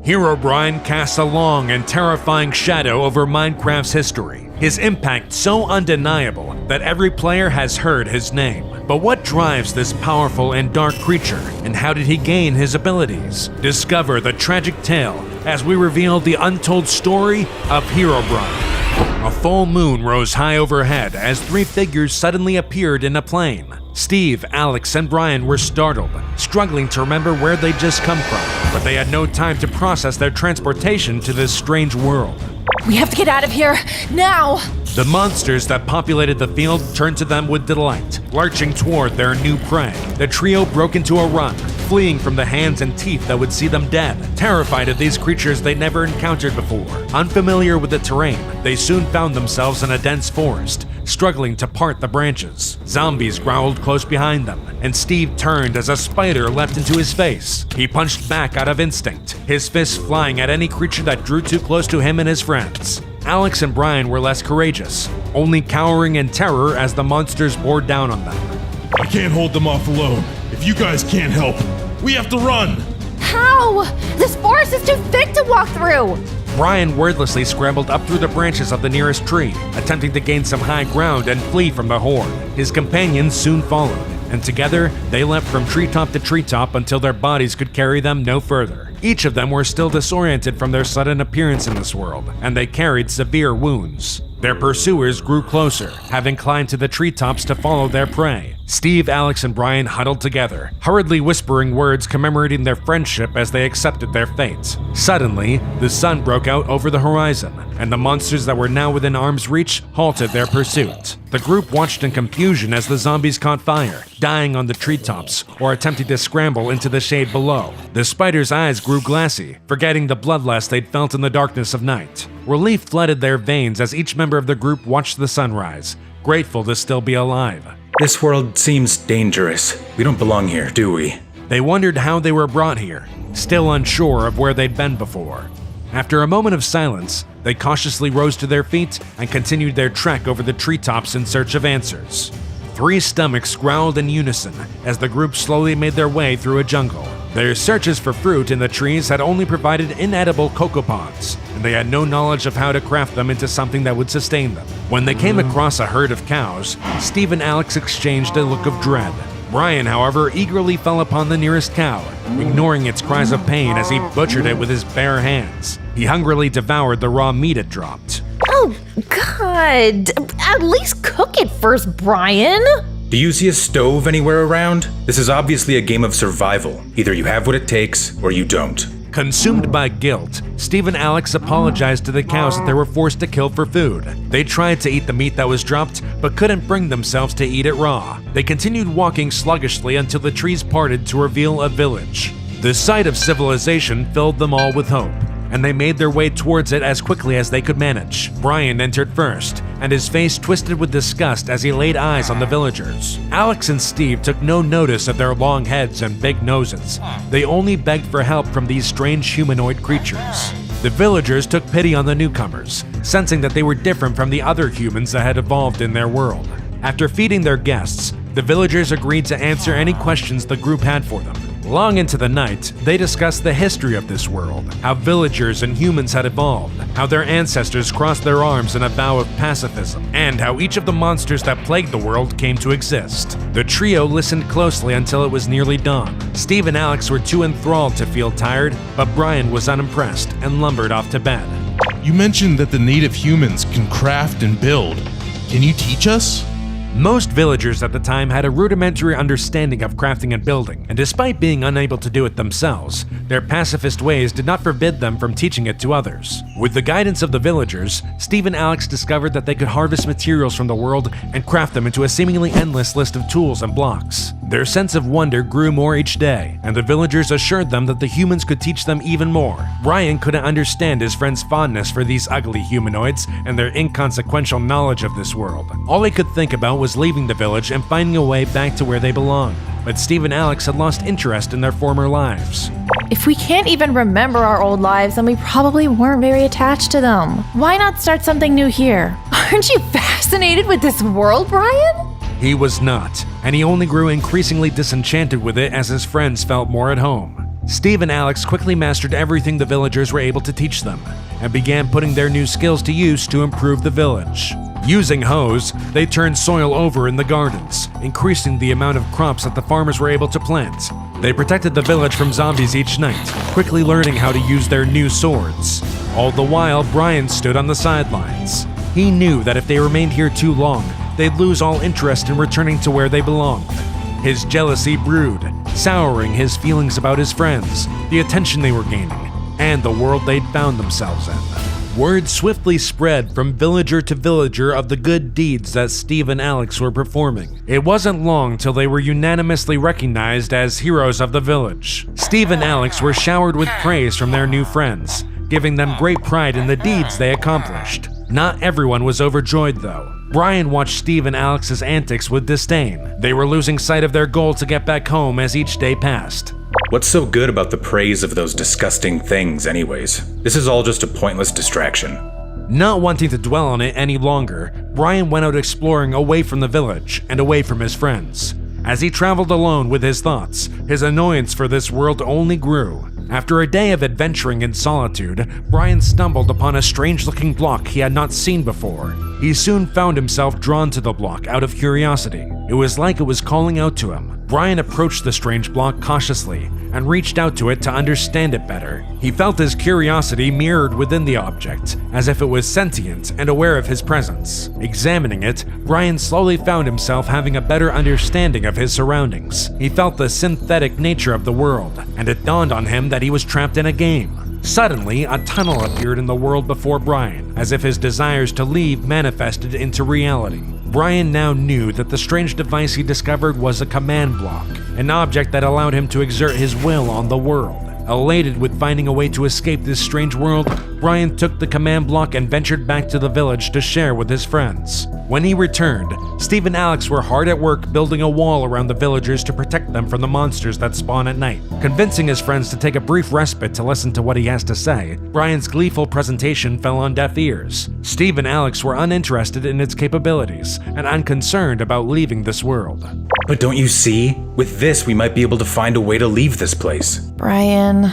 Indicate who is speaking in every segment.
Speaker 1: Herobrine casts a long and terrifying shadow over Minecraft's history, his impact so undeniable that every player has heard his name. But what drives this powerful and dark creature, and how did he gain his abilities? Discover the tragic tale as we reveal the untold story of Herobrine. A full moon rose high overhead as three figures suddenly appeared in a plane. Steve, Alex, and Brian were startled, struggling to remember where they'd just come from, but they had no time to process their transportation to this strange world.
Speaker 2: We have to get out of here, now!
Speaker 1: The monsters that populated the field turned to them with delight, lurching toward their new prey. The trio broke into a run, fleeing from the hands and teeth that would see them dead. Terrified of these creatures they'd never encountered before, unfamiliar with the terrain, they soon found themselves in a dense forest, struggling to part the branches. Zombies growled close behind them, and Steve turned as a spider leapt into his face. He punched back out of instinct, his fists flying at any creature that drew too close to him and his friends. Alex and Brian were less courageous, only cowering in terror as the monsters bore down on them.
Speaker 3: I can't hold them off alone. If you guys can't help, we have to run!
Speaker 2: How? This forest is too thick to walk through!
Speaker 1: Brian wordlessly scrambled up through the branches of the nearest tree, attempting to gain some high ground and flee from the horde. His companions soon followed, and together they leapt from treetop to treetop until their bodies could carry them no further. Each of them were still disoriented from their sudden appearance in this world, and they carried severe wounds. Their pursuers grew closer, having climbed to the treetops to follow their prey. Steve, Alex, and Brian huddled together, hurriedly whispering words commemorating their friendship as they accepted their fate. Suddenly, the sun broke out over the horizon, and the monsters that were now within arm's reach halted their pursuit. The group watched in confusion as the zombies caught fire, dying on the treetops or attempting to scramble into the shade below. The spiders' eyes grew glassy, forgetting the bloodlust they'd felt in the darkness of night. Relief flooded their veins as each member of the group watched the sunrise, grateful to still be alive.
Speaker 4: This world seems dangerous. We don't belong here, do we?
Speaker 1: They wondered how they were brought here, still unsure of where they'd been before. After a moment of silence, they cautiously rose to their feet and continued their trek over the treetops in search of answers. Three stomachs growled in unison as the group slowly made their way through a jungle. Their searches for fruit in the trees had only provided inedible cocoa pods, and they had no knowledge of how to craft them into something that would sustain them. When they came across a herd of cows, Steve and Alex exchanged a look of dread. Brian, however, eagerly fell upon the nearest cow, ignoring its cries of pain as he butchered it with his bare hands. He hungrily devoured the raw meat it dropped.
Speaker 2: Oh, God. At least cook it first, Brian.
Speaker 4: Do you see a stove anywhere around? This is obviously a game of survival. Either you have what it takes, or you don't.
Speaker 1: Consumed by guilt, Steve and Alex apologized to the cows that they were forced to kill for food. They tried to eat the meat that was dropped, but couldn't bring themselves to eat it raw. They continued walking sluggishly until the trees parted to reveal a village. The sight of civilization filled them all with hope, and they made their way towards it as quickly as they could manage. Brian entered first, and his face twisted with disgust as he laid eyes on the villagers. Alex and Steve took no notice of their long heads and big noses. They only begged for help from these strange humanoid creatures. The villagers took pity on the newcomers, sensing that they were different from the other humans that had evolved in their world. After feeding their guests, the villagers agreed to answer any questions the group had for them. Long into the night, they discussed the history of this world, how villagers and humans had evolved, how their ancestors crossed their arms in a vow of pacifism, and how each of the monsters that plagued the world came to exist. The trio listened closely until it was nearly dawn. Steve and Alex were too enthralled to feel tired, but Brian was unimpressed and lumbered off to bed.
Speaker 3: You mentioned that the native humans can craft and build. Can you teach us?
Speaker 1: Most villagers at the time had a rudimentary understanding of crafting and building, and despite being unable to do it themselves, their pacifist ways did not forbid them from teaching it to others. With the guidance of the villagers, Steve and Alex discovered that they could harvest materials from the world and craft them into a seemingly endless list of tools and blocks. Their sense of wonder grew more each day, and the villagers assured them that the humans could teach them even more. Brian couldn't understand his friend's fondness for these ugly humanoids and their inconsequential knowledge of this world. All he could think about was leaving the village and finding a way back to where they belonged. But Steve and Alex had lost interest in their former lives.
Speaker 2: If we can't even remember our old lives, then we probably weren't very attached to them. Why not start something new here? Aren't you fascinated with this world, Brian?
Speaker 1: He was not, and he only grew increasingly disenchanted with it as his friends felt more at home. Steve and Alex quickly mastered everything the villagers were able to teach them, and began putting their new skills to use to improve the village. Using hoes, they turned soil over in the gardens, increasing the amount of crops that the farmers were able to plant. They protected the village from zombies each night, quickly learning how to use their new swords. All the while, Brian stood on the sidelines. He knew that if they remained here too long, they'd lose all interest in returning to where they belonged. His jealousy brewed, souring his feelings about his friends, the attention they were gaining, and the world they'd found themselves in. Word swiftly spread from villager to villager of the good deeds that Steve and Alex were performing. It wasn't long till they were unanimously recognized as heroes of the village. Steve and Alex were showered with praise from their new friends, giving them great pride in the deeds they accomplished. Not everyone was overjoyed though. Brian watched Steve and Alex's antics with disdain. They were losing sight of their goal to get back home as each day passed.
Speaker 4: What's so good about the praise of those disgusting things anyways? This is all just a pointless distraction.
Speaker 1: Not wanting to dwell on it any longer, Brian went out exploring away from the village and away from his friends. As he traveled alone with his thoughts, his annoyance for this world only grew. After a day of adventuring in solitude, Brian stumbled upon a strange-looking block he had not seen before. He soon found himself drawn to the block out of curiosity. It was like it was calling out to him. Brian approached the strange block cautiously and reached out to it to understand it better. He felt his curiosity mirrored within the object, as if it was sentient and aware of his presence. Examining it, Brian slowly found himself having a better understanding of his surroundings. He felt the synthetic nature of the world, and it dawned on him that he was trapped in a game. Suddenly, a tunnel appeared in the world before Brian, as if his desires to leave manifested into reality. Brian now knew that the strange device he discovered was a command block, an object that allowed him to exert his will on the world. Elated with finding a way to escape this strange world, Brian took the command block and ventured back to the village to share with his friends. When he returned, Steve and Alex were hard at work building a wall around the villagers to protect them from the monsters that spawn at night. Convincing his friends to take a brief respite to listen to what he has to say, Brian's gleeful presentation fell on deaf ears. Steve and Alex were uninterested in its capabilities and unconcerned about leaving this world.
Speaker 4: But don't you see? With this, we might be able to find a way to leave this place.
Speaker 2: Brian,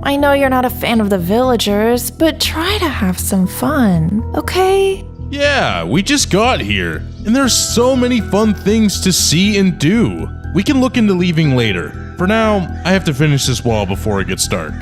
Speaker 2: I know you're not a fan of the villagers, but try to have some fun, okay?
Speaker 3: Yeah, we just got here, and there's so many fun things to see and do. We can look into leaving later. For now, I have to finish this wall before it gets dark.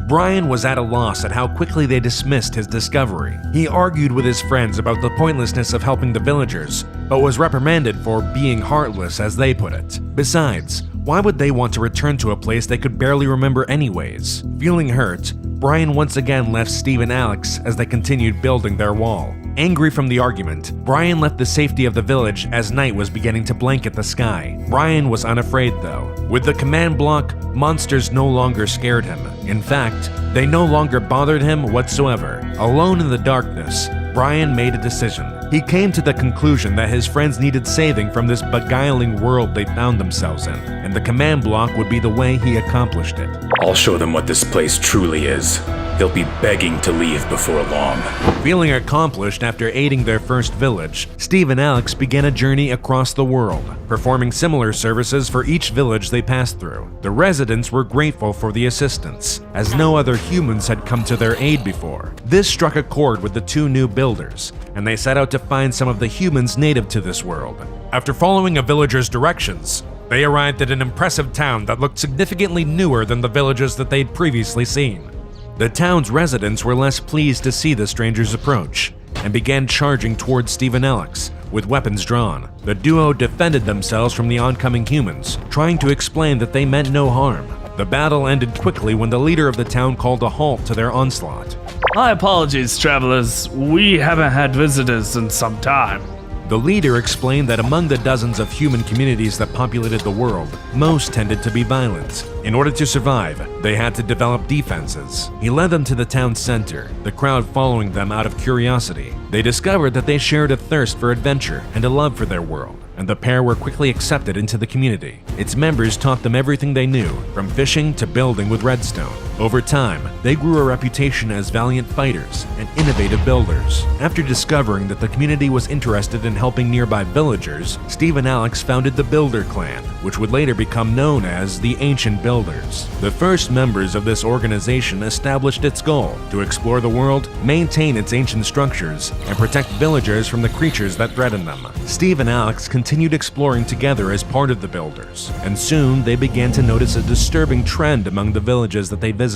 Speaker 1: Brian was at a loss at how quickly they dismissed his discovery. He argued with his friends about the pointlessness of helping the villagers, but was reprimanded for being heartless, as they put it. Besides, why would they want to return to a place they could barely remember anyways? Feeling hurt, Brian once again left Steve and Alex as they continued building their wall. Angry from the argument, Brian left the safety of the village as night was beginning to blanket the sky. Brian was unafraid though. With the command block, monsters no longer scared him. In fact, they no longer bothered him whatsoever. Alone in the darkness, Brian made a decision. He came to the conclusion that his friends needed saving from this beguiling world they found themselves in, and the command block would be the way he accomplished it.
Speaker 4: I'll show them what this place truly is. They'll be begging to leave before long.
Speaker 1: Feeling accomplished after aiding their first village, Steve and Alex began a journey across the world, performing similar services for each village they passed through. The residents were grateful for the assistance, as no other humans had come to their aid before. This struck a chord with the two new builders, and they set out to find some of the humans native to this world. After following a villager's directions, they arrived at an impressive town that looked significantly newer than the villages that they'd previously seen. The town's residents were less pleased to see the strangers approach, and began charging towards Steve and Alex, with weapons drawn. The duo defended themselves from the oncoming humans, trying to explain that they meant no harm. The battle ended quickly when the leader of the town called a halt to their onslaught.
Speaker 5: My apologies, travelers. We haven't had visitors in some time.
Speaker 1: The leader explained that among the dozens of human communities that populated the world, most tended to be violent. In order to survive, they had to develop defenses. He led them to the town center, the crowd following them out of curiosity. They discovered that they shared a thirst for adventure and a love for their world, and the pair were quickly accepted into the community. Its members taught them everything they knew, from fishing to building with redstone. Over time, they grew a reputation as valiant fighters and innovative builders. After discovering that the community was interested in helping nearby villagers, Steve and Alex founded the Builder Clan, which would later become known as the Ancient Builders. The first members of this organization established its goal to explore the world, maintain its ancient structures, and protect villagers from the creatures that threatened them. Steve and Alex continued exploring together as part of the Builders, and soon they began to notice a disturbing trend among the villages that they visited.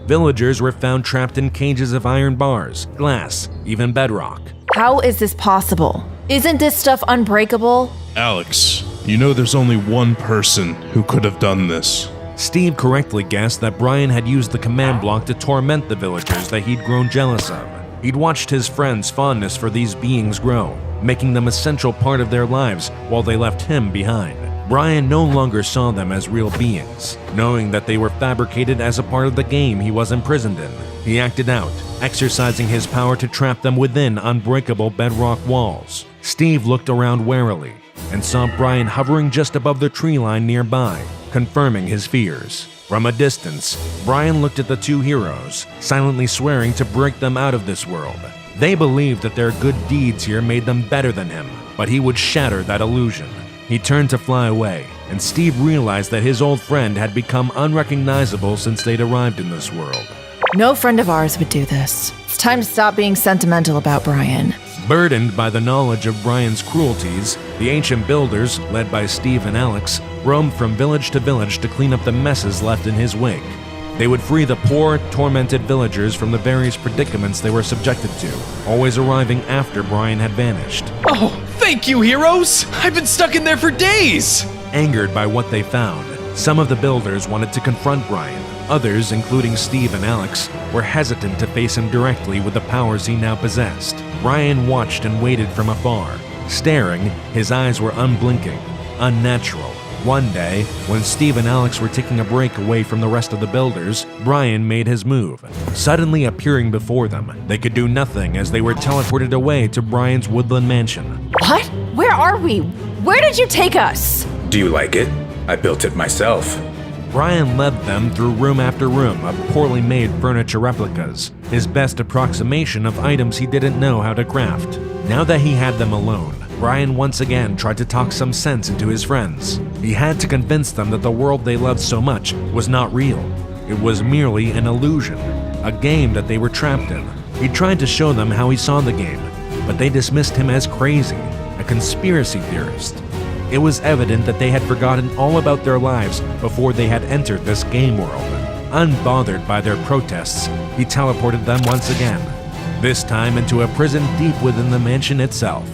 Speaker 1: Villagers were found trapped in cages of iron bars, glass, even bedrock.
Speaker 2: How is this possible? Isn't this stuff unbreakable?
Speaker 3: Alex, you know there's only one person who could have done this.
Speaker 1: Steve correctly guessed that Brian had used the command block to torment the villagers that he'd grown jealous of. He'd watched his friend's fondness for these beings grow, making them a central part of their lives while they left him behind. Brian no longer saw them as real beings, knowing that they were fabricated as a part of the game he was imprisoned in. He acted out, exercising his power to trap them within unbreakable bedrock walls. Steve looked around warily and saw Brian hovering just above the tree line nearby, confirming his fears. From a distance, Brian looked at the two heroes, silently swearing to break them out of this world. They believed that their good deeds here made them better than him, but he would shatter that illusion. He turned to fly away, and Steve realized that his old friend had become unrecognizable since they'd arrived in this world.
Speaker 2: No friend of ours would do this. It's time to stop being sentimental about Brian.
Speaker 1: Burdened by the knowledge of Brian's cruelties, the Ancient Builders, led by Steve and Alex, roamed from village to village to clean up the messes left in his wake. They would free the poor, tormented villagers from the various predicaments they were subjected to, always arriving after Brian had vanished.
Speaker 6: Oh, thank you, heroes! I've been stuck in there for days!
Speaker 1: Angered by what they found, some of the builders wanted to confront Brian. Others, including Steve and Alex, were hesitant to face him directly with the powers he now possessed. Brian watched and waited from afar. Staring, his eyes were unblinking, unnatural. One day, when Steve and Alex were taking a break away from the rest of the builders, Brian made his move. Suddenly appearing before them, they could do nothing as they were teleported away to Brian's woodland mansion.
Speaker 2: What? Where are we? Where did you take us?
Speaker 4: Do you like it? I built it myself.
Speaker 1: Brian led them through room after room of poorly made furniture replicas, his best approximation of items he didn't know how to craft. Now that he had them alone, Brian once again tried to talk some sense into his friends. He had to convince them that the world they loved so much was not real. It was merely an illusion, a game that they were trapped in. He tried to show them how he saw the game, but they dismissed him as crazy, a conspiracy theorist. It was evident that they had forgotten all about their lives before they had entered this game world. Unbothered by their protests, he teleported them once again, this time into a prison deep within the mansion itself.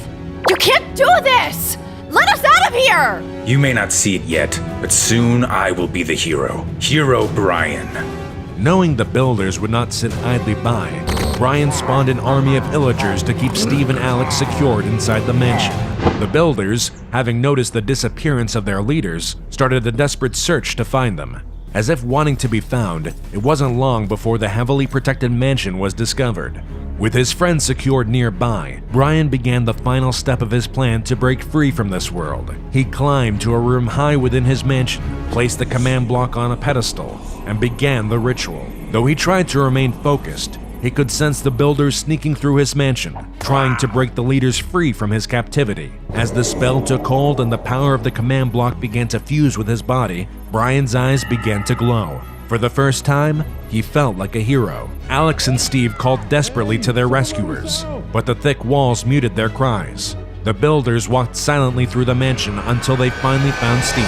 Speaker 2: You can't do this! Let us out of here!
Speaker 4: You may not see it yet, but soon I will be the hero. Herobrine.
Speaker 1: Knowing the builders would not sit idly by, Brian spawned an army of illagers to keep Steve and Alex secured inside the mansion. The builders, having noticed the disappearance of their leaders, started a desperate search to find them. As if wanting to be found, it wasn't long before the heavily protected mansion was discovered. With his friends secured nearby, Brian began the final step of his plan to break free from this world. He climbed to a room high within his mansion, placed the command block on a pedestal, and began the ritual. Though he tried to remain focused, he could sense the builders sneaking through his mansion, trying to break the leaders free from his captivity. As the spell took hold and the power of the command block began to fuse with his body, Brian's eyes began to glow. For the first time, he felt like a hero. Alex and Steve called desperately to their rescuers, but the thick walls muted their cries. The builders walked silently through the mansion until they finally found Steve.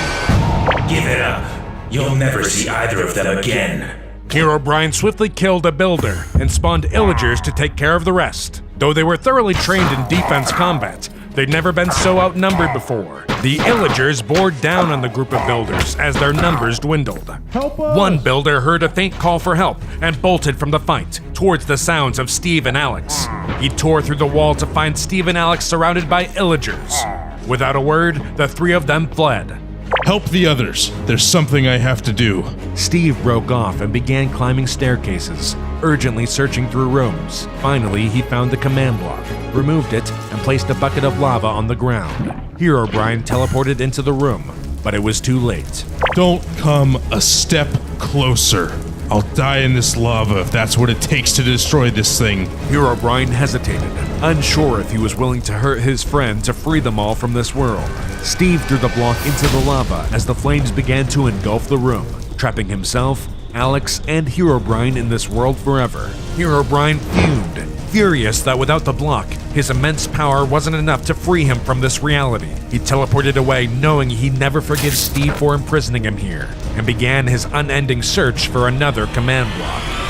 Speaker 4: Give it up. You'll never see either of them again.
Speaker 1: Herobrine swiftly killed a builder and spawned illagers to take care of the rest. Though they were thoroughly trained in defense combat, they'd never been so outnumbered before. The illagers bore down on the group of builders as their numbers dwindled. One builder heard a faint call for help and bolted from the fight towards the sounds of Steve and Alex. He tore through the wall to find Steve and Alex surrounded by illagers. Without a word, the three of them fled.
Speaker 3: Help the others. There's something I have to do.
Speaker 1: Steve broke off and began climbing staircases, urgently searching through rooms. Finally, he found the command block, removed it, and placed a bucket of lava on the ground. Herobrine teleported into the room, but it was too late.
Speaker 3: Don't come a step closer. I'll die in this lava if that's what it takes to destroy this thing.
Speaker 1: Herobrine hesitated, unsure if he was willing to hurt his friend to free them all from this world. Steve threw the block into the lava as the flames began to engulf the room, trapping himself, Alex, and Herobrine in this world forever. Herobrine fumed, furious that without the block, his immense power wasn't enough to free him from this reality. He teleported away knowing he'd never forgive Steve for imprisoning him here, and began his unending search for another command block.